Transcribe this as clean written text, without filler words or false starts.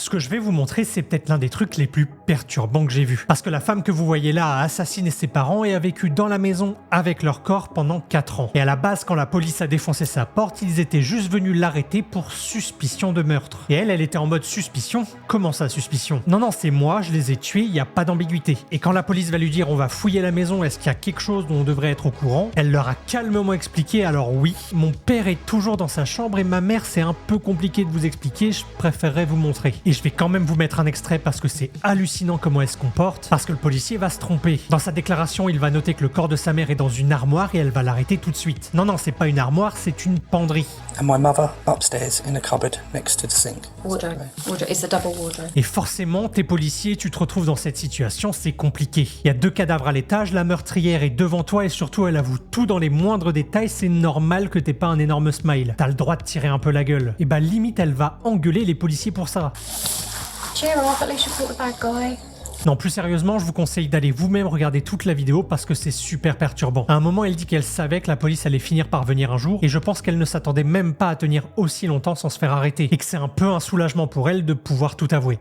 Ce que je vais vous montrer, c'est peut-être l'un des trucs les plus perturbants que j'ai vus. Parce que la femme que vous voyez là a assassiné ses parents et a vécu dans la maison avec leur corps pendant 4 ans. Et à la base, quand la police a défoncé sa porte, ils étaient juste venus l'arrêter pour suspicion de meurtre. Et elle était en mode suspicion. Comment ça, suspicion? Non, c'est moi, je les ai tués, il n'y a pas d'ambiguïté. Et quand la police va lui dire on va fouiller la maison, est-ce qu'il y a quelque chose dont on devrait être au courant, elle leur a calmement expliqué, alors oui, mon père est toujours dans sa chambre et ma mère, c'est un peu compliqué de vous expliquer, je préférerais vous montrer. Et je vais quand même vous mettre un extrait parce que c'est hallucinant comment elle se comporte, parce que le policier va se tromper. Dans sa déclaration, il va noter que le corps de sa mère est dans une armoire et elle va l'arrêter tout de suite. Non, c'est pas une armoire, c'est une penderie. And my mother upstairs in a cupboard next to the sink. Wardrobe. It's a double wardrobe. Et forcément, t'es policier, tu te retrouves dans cette situation, c'est compliqué. Il y a 2 cadavres à l'étage, la meurtrière est devant toi et surtout elle avoue tout dans les moindres détails, c'est normal que t'aies pas un énorme smile. T'as le droit de tirer un peu la gueule. Et bah limite elle va engueuler les policiers pour ça. Cheer off, at least you caught the bad guy. Non, plus sérieusement, je vous conseille d'aller vous-même regarder toute la vidéo parce que c'est super perturbant. À un moment, elle dit qu'elle savait que la police allait finir par venir un jour et je pense qu'elle ne s'attendait même pas à tenir aussi longtemps sans se faire arrêter et que c'est un peu un soulagement pour elle de pouvoir tout avouer.